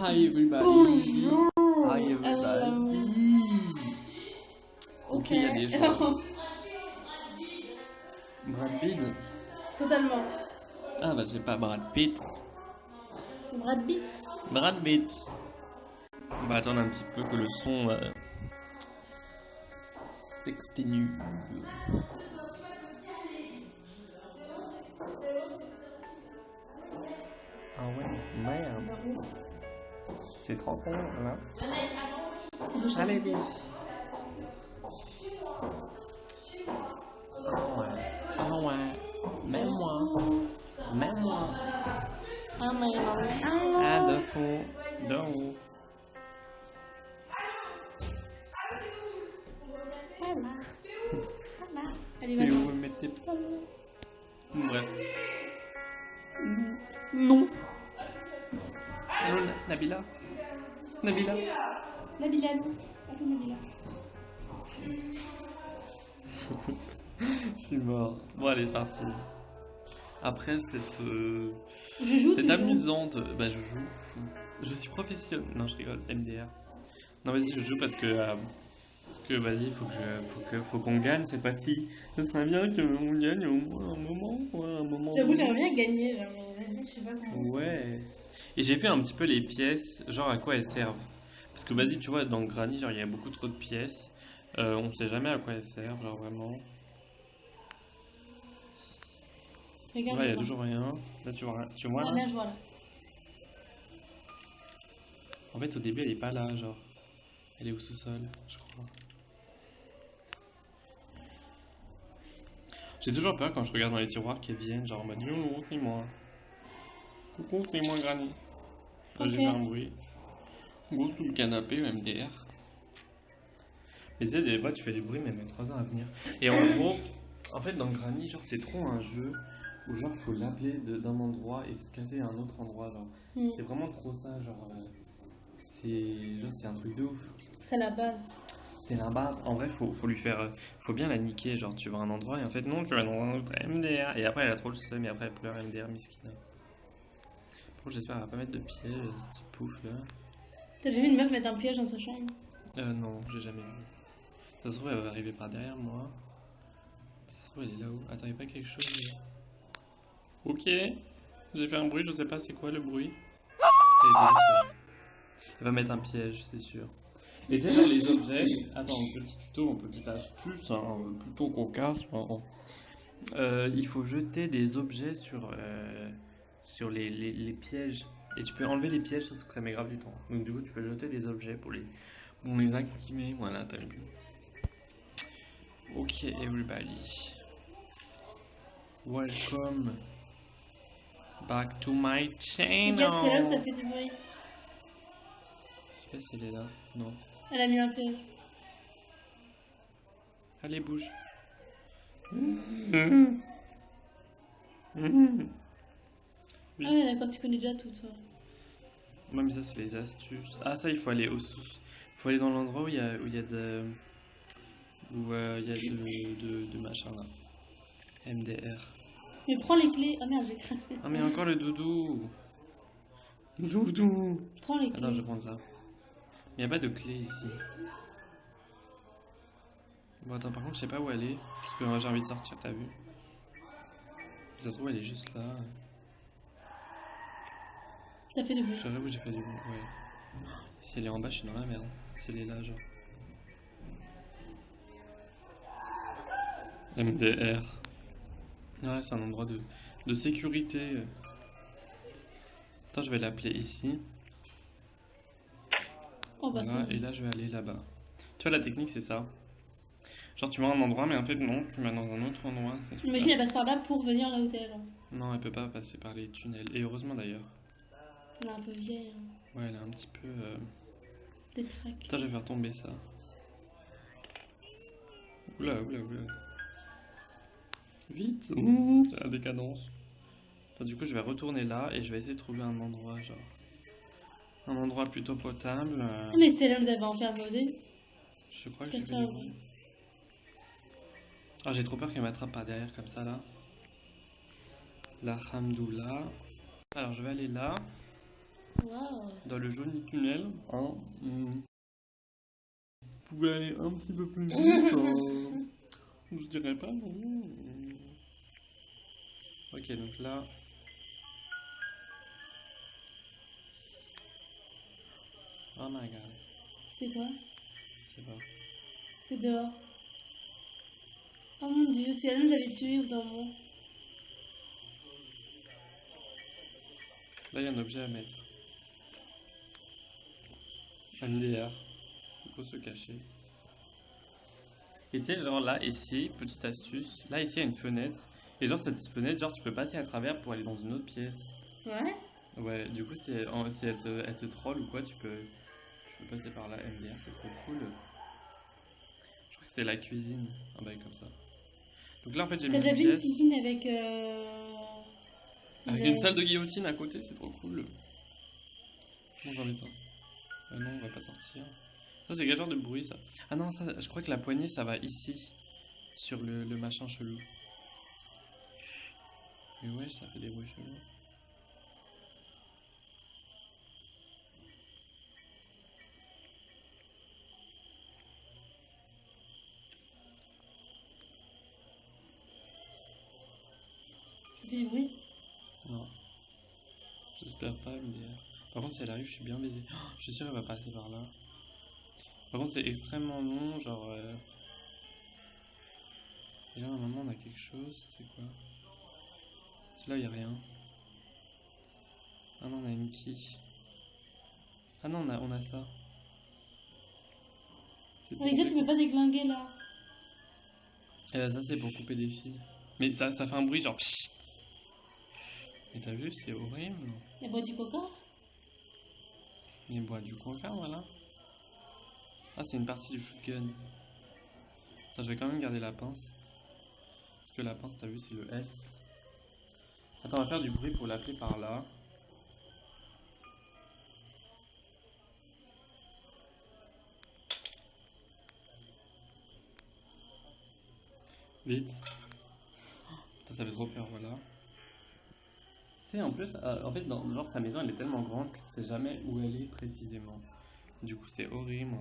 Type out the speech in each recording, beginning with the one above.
Hi everybody. Bonjour. Hi everybody. Ok, il y a des choses. Brad Pitt. Totalement. Ah bah c'est pas Brad Pitt. Brad Pitt. Brad Pitt. On va attendre un petit peu que le son s'exténue. Ah ouais, merde. C'est 31 là. Allez vite. Ah ouais. Même moi. Même moi. Ah mais Ah de fou. De ouf. Voilà. Voilà. Allez, T'es vas-y. où mettez pas. Bref. Non. Non, Nabila. Nabila. Nabila. Allô, Nabila. Je suis mort. Bon allez, c'est parti. Après cette Je joue, tu joues. amusante, bah je joue. Je suis professionnel. Non, je rigole. MDR. Non, vas-y, je joue parce que vas-y, faut qu'on gagne cette partie. Ce serait bien qu'on gagne au moins un moment, quoi, un moment. J'avoue, j'aimerais bien gagner, genre, mais vas-y, je sais pas comment. Ouais. Et j'ai fait un petit peu les pièces, genre à quoi elles servent. Parce que vas-y, tu vois, dans Granny, genre il y a beaucoup trop de pièces. On sait jamais à quoi elles servent, genre vraiment. Regarde, Là, il y je a vois. toujours rien. Là, tu vois, tu vois Ah, là? là, je vois là. En fait, au début, elle est pas là, genre. Elle est au sous-sol, je crois. J'ai toujours peur quand je regarde dans les tiroirs qu'elles viennent, genre en mode Yo, c'est moi. Coucou, c'est moi, Granny. Là, Ok. j'ai fait un bruit. Go sous le canapé, MDR. Mais tu sais, des fois, tu fais du bruit, mais même 3 ans à venir. Et en gros, en fait, dans Granny, genre, c'est trop un jeu où, genre, faut l'appeler d'un endroit et se caser à un autre endroit, genre. Hmm. C'est vraiment trop ça, genre. C'est un truc de ouf. C'est la base. C'est la base. En vrai, faut lui faire. Faut bien la niquer. Genre, tu vas à un endroit et en fait, non, tu vas dans un autre MDR. Et après, elle a trop le seum et après, elle pleure MDR, miskina. Bon, j'espère qu'elle va pas mettre de piège, cette petite pouf là. T'as déjà vu une meuf mettre un piège dans sa chambre? Non, j'ai jamais vu. Ça se trouve, elle va arriver par derrière moi. Ça se trouve, elle est là-haut. Attends, y'a pas quelque chose là. Ok. J'ai fait un bruit, je sais pas c'est quoi le bruit. Elle était juste là. Elle va mettre un piège, c'est sûr. Et tu sais, genre les objets. Attends, petit tuto, petite astuce, hein, plutôt cocasse. Hein. Il faut jeter des objets sur les pièges. Et tu peux enlever les pièges, surtout que ça met grave du temps. Donc du coup, tu peux jeter des objets pour les activer. Voilà, t'as vu. Ok, everybody. Welcome back to my channel. Regarde, c'est là où ça fait du bruit. Je sais pas si elle est là. Non. Elle a mis un piège. Allez, bouge. Ah ouais, d'accord, tu connais déjà tout, toi. Ouais, mais ça, c'est les astuces. Ah, ça, il faut aller au sous. Il faut aller dans l'endroit où il y a de. Où il y a de machin là. MDR. Mais prends les clés. Ah merde, j'ai craqué. Ah, mais encore le doudou. Doudou. Prends les Attends, je clés. vais prendre ça. Il n'y a pas de clé ici. Bon, attends, par contre, je sais pas où elle est. Parce que j'ai envie de sortir, t'as vu? Ça se trouve, elle est juste là. T'as fait du bruit. J'aurais où j'ai fait du bruit. Ouais. Si elle est en bas, je suis dans la merde. Si elle est là, genre. MDR. Ouais, c'est un endroit de sécurité. Attends, je vais l'appeler ici. Oh bah Voilà, c'est et bon. là, je vais aller là-bas. Tu vois, la technique, c'est ça. Genre, tu vas à un endroit, mais en fait, non, tu vas dans un autre endroit. C'est super. Imagine, elle passe par là pour venir là où t'es, genre. Non, elle peut pas passer par les tunnels. Et heureusement d'ailleurs. Elle est un peu vieille, hein. Ouais, elle est un petit peu. Des tracks. Attends, je vais faire tomber ça. Oula, oula, oula. Vite, c'est la décadence. Attends, du coup, je vais retourner là et je vais essayer de trouver un endroit, genre. Un endroit plutôt potable. Ah, mais c'est là où vous avez enfermé au début. Je crois que j'ai Peut-être fait ça, du ouais. bruit. Ah, j'ai trop peur qu'elle m'attrape par derrière comme ça là. La Hamdoullah. Alors, je vais aller là. Waouh. Dans le joli tunnel, hein, vous pouvez aller un petit peu plus vite, je dirais pas non. Ok, donc là, oh my god, C'est quoi? c'est pas. C'est dehors. Oh mon dieu, si elle nous avait tués ou dans mon. Là, il y a un objet à mettre. MDR, il faut se cacher. Et tu sais, genre là, ici, petite astuce, là, ici, il y a une fenêtre. Et genre, cette fenêtre, genre, tu peux passer à travers pour aller dans une autre pièce. Ouais? Ouais, du coup, si elle te troll ou quoi, tu peux passer par là, MDR, c'est trop cool. Je crois que c'est la cuisine, un bail comme ça. Donc là, en fait, j'ai T'as mis déjà une vu une pièce cuisine avec. avec une salle de guillotine à côté, c'est trop cool. Bon, j'en ai pas. Non, on va pas sortir. Ça, c'est quel genre de bruit, ça? Ah non, ça, je crois que la poignée, ça va ici, sur le machin chelou. Mais ouais, ça fait des bruits chelous. Ça fait du bruit. Non, j'espère pas, MDR. Par contre, si elle arrive, je suis bien baisé. Oh, je suis sûr qu'elle va passer par là. Par contre, c'est extrêmement long, genre... Et là, normalement, on a quelque chose. C'est quoi? Là, il a rien. Ah non, on a une key. Ah non, on a ça. C'est Avec ça, tu peux pas déglinguer là. Ça, c'est pour couper des fils. Mais ça fait un bruit genre... pssst. Mais t'as vu, c'est horrible. Elle boit du coca? Il boit du coca, voilà. Ah, c'est une partie du shotgun. Attends, je vais quand même garder la pince. Parce que la pince, t'as vu, c'est le S. Attends, on va faire du bruit pour l'appeler par là. Vite. Putain, ça fait trop peur, voilà. Tu sais, en plus, en fait, genre, sa maison, elle est tellement grande que tu sais jamais où elle est précisément. Du coup, c'est horrible.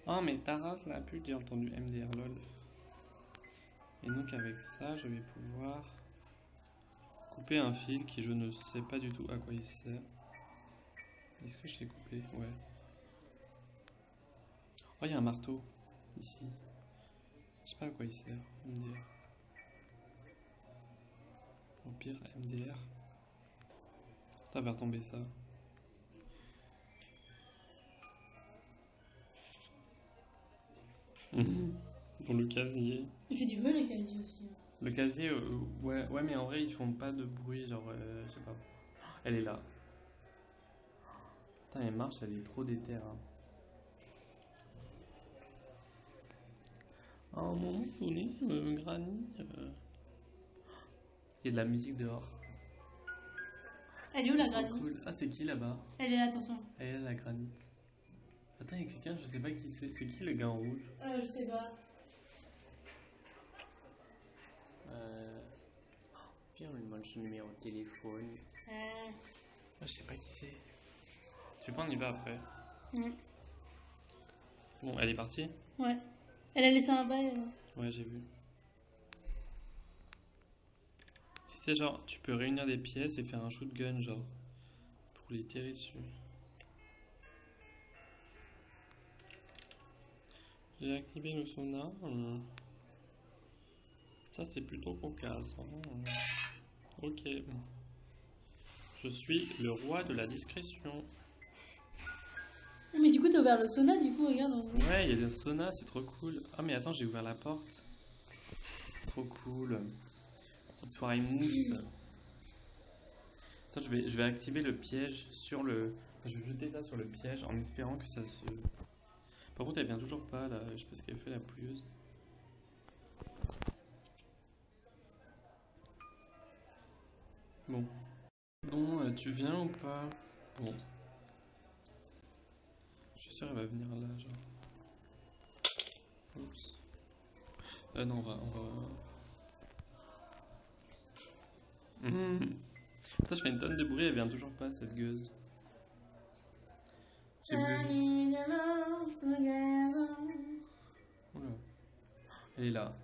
Oh, mais ta race, la pute, j'ai entendu MDR lol. Et donc, avec ça, je vais pouvoir couper un fil qui je ne sais pas du tout à quoi il sert. Est-ce que je l'ai coupé? Ouais. Oh, il y a un marteau ici. Je sais pas à quoi il sert. MDR. Au pire, MDR. Ça va retomber ça. Pour le casier. Il fait du bruit le casier aussi. Le casier, ouais, mais en vrai, ils font pas de bruit, genre, je sais pas. Elle est là. Putain, elle marche, elle est trop déter. Hein. À un moment donné, Granny. Il y a de la musique dehors. Elle est où la C'est trop granite? cool. Ah, c'est qui là-bas? Elle est là, attention. Elle est là, la granite. Attends, il y a quelqu'un, je sais pas qui c'est. C'est qui le gars en rouge? Je sais pas. Puis on lui demande son numéro de téléphone. Euh... Ah, je sais pas qui c'est. Tu sais pas, on y va après. mm. Bon, elle est partie? Ouais. Elle a laissé un bail. Ouais, j'ai vu. Et c'est genre, tu peux réunir des pièces et faire un shotgun, genre, pour les tirer dessus. J'ai activé le sonar. Ça, c'est plutôt cocasse. Hein. Ok. Je suis le roi de la discrétion. Mais du coup, t'as ouvert le sauna, du coup, regarde. Ouais, il y a le sauna, c'est trop cool. Ah, mais attends, j'ai ouvert la porte. Trop cool. Cette soirée mousse. Attends, je vais activer le piège sur le... Enfin, je vais jeter ça sur le piège en espérant que ça se... Par contre, elle vient toujours pas, là. Je sais pas ce qu'elle fait, la pouilleuse. Bon. Bon, tu viens ou pas? Bon. Je suis sûr qu'elle va venir là, genre. Oups. Non, on va... Mhm. Putain, je fais une tonne de bruit, elle vient toujours pas, cette gueuse. J'ai besoin. I need your love together. Oula. Elle est là.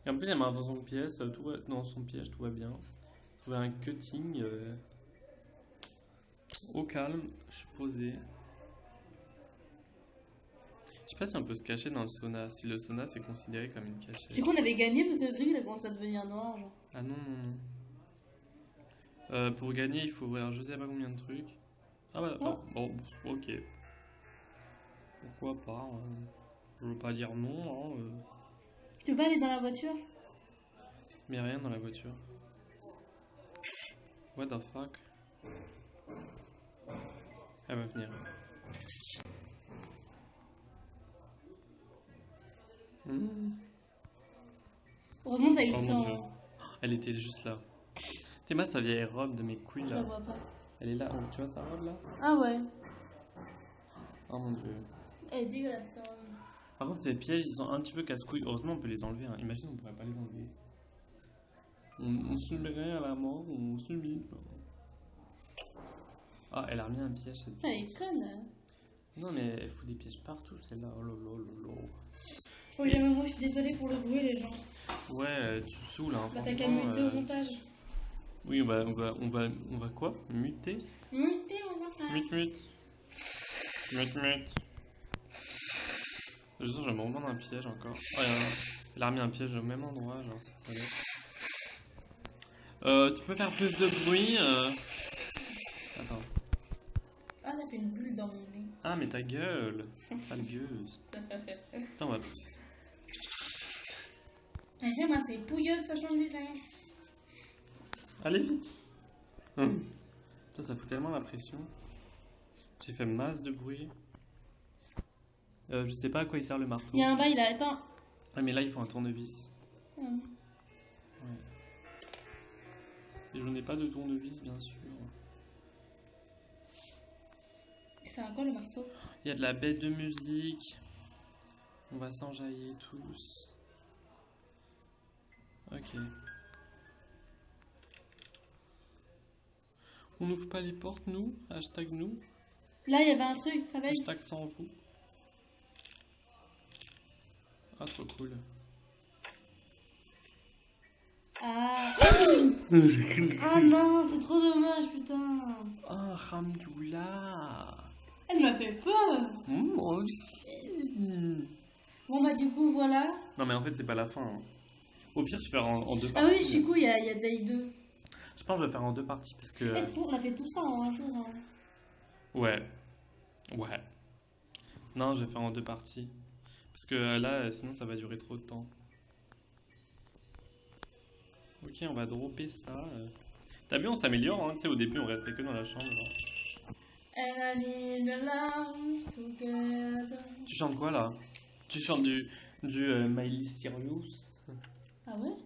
Et en plus, elle marche dans son pièce, tout va... dans son piège, tout va bien. Trouver un cutting au calme, je suis posé. Je sais pas si on peut se cacher dans le sauna, si le sauna c'est considéré comme une C'est cachette. qu'on avait gagné parce que le truc il a commencé à devenir noir. Genre. Ah non, non, non. Pour gagner, il faut ouvrir je sais pas combien de trucs. Ah bah, Oh. bon, ok. Pourquoi pas, hein. Je veux pas dire non, hein, Tu veux pas aller dans la voiture? mais rien dans la voiture. What the fuck? Elle va venir. Heureusement t'as eu Oh le mon temps. dieu. Hein. Elle était juste là. T'es ma sa vieille robe de mes couilles Je là. la vois pas. Elle est là. Oh, tu vois sa robe là? Ah ouais. Oh mon dieu. Elle est dégueulasse. Hein. Par contre, ces pièges ils sont un petit peu casse-couilles. Heureusement, on peut les enlever. Hein. Imagine, on pourrait pas les enlever. On se mettrait à la mort, on se met. Ah, elle a remis un piège cette Elle est piège. conne. Hein. Non, mais elle fout des pièges partout celle-là. Oh lolo lolo. Faut jamais, moi je suis désolée pour le bruit les gens. Ouais, tu saoules. Hein, Bah t'as qu'à franchement, muter au montage. Oui, on va quoi? Muter? Muter au montage. Mute. Je sens, je vais me reprendre un piège encore. Oh, elle a remis un piège au même endroit, genre ça tu peux faire plus de bruit Attends. Ah ça fait une bulle dans mon nez. Ah, mais ta gueule! Sale gueuse. Attends, on va pousser ça. J'aime assez pouilleuse sa chambre du fer. Allez, vite! Putain, ça fout tellement la pression. J'ai fait masse de bruit. Je sais pas à quoi il sert le marteau. Il y a un bail là, attends. Ah, mais là, il faut un tournevis. Hum. Ouais. Et je n'ai pas de tournevis, bien sûr. C'est à quoi le marteau? Il y a de la bête de musique. On va s'enjailler tous. Ok. On n'ouvre pas les portes, nous? Hashtag nous? Là il y avait un truc, tu te rappelles? Hashtag sans vous. Ah, trop cool. Ah. Ah non, c'est trop dommage, putain. Ah, Ramdoula. Elle m'a fait peur. Moi aussi. Bon bah du coup voilà. Non, mais en fait, c'est pas la fin. Hein. Au pire, je vais faire en deux Ah parties. oui, je suis cool, il y a Day 2. Je pense que je vais faire en deux parties parce que. Eh, c'est bon, on a fait tout ça en un jour. Hein. Ouais. Ouais. Non, je vais faire en deux parties. Parce que là, sinon, ça va durer trop de temps. Ok, on va dropper ça. T'as vu, on s'améliore, hein. Tu sais, au début, on restait que dans la chambre. Genre. And I need a love together. Tu chantes quoi là? Tu chantes du Miley Cyrus? Ah ouais?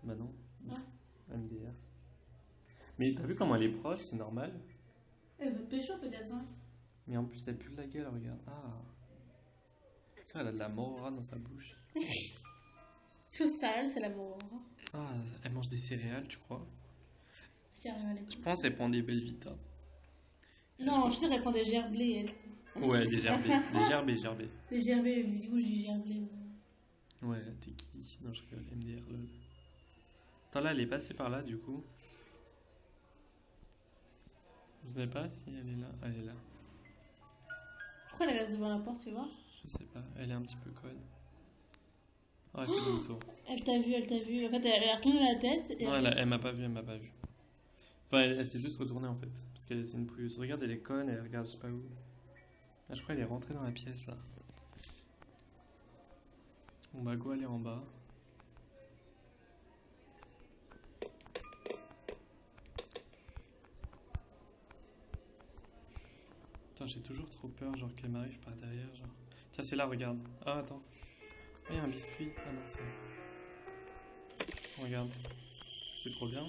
Bah non. Ah. MDR. Mais t'as vu comment elle est proche, c'est normal. Elle veut pécho peut-être, hein? Mais en plus, elle pue de la gueule, regarde. Ah. Ça, elle a de la morra dans sa bouche. Chose sale, c'est l'amour. Hein. Ah, elle mange des céréales, tu crois? Si elle arrive à Je l'école. pense qu'elle prend des Belvita. Non, je suis sûre qu'elle prend des gerblés, elle. Ouais, des gerbés. Gerbés. Des gerbés, du coup, je dis gerblés. Ouais, t'es qui? Non, je rigole, MDR, lol. Attends, là, elle est passée par là, du coup. Je sais pas si elle est là. Elle est là. Pourquoi elle reste devant la porte, tu vois? Je sais pas, elle est un petit peu conne. Oh, elle fait demi-tour. Elle t'a vu, elle t'a vu. En fait, elle a retourné la tête. Et Non, elle m'a pas vu, elle m'a pas vu. Enfin, elle s'est juste retournée en fait. Parce qu'elle c'est une pouilleuse. Regarde, elle est conne, elle regarde je sais pas où. Ah, je crois qu'elle est rentrée dans la pièce là. On va go aller en bas. Putain, j'ai toujours trop peur, genre qu'elle m'arrive par derrière, genre. Tiens, c'est là, regarde. Ah, attends. Ah, il y a un biscuit. Ah non, c'est. Regarde. C'est trop bien.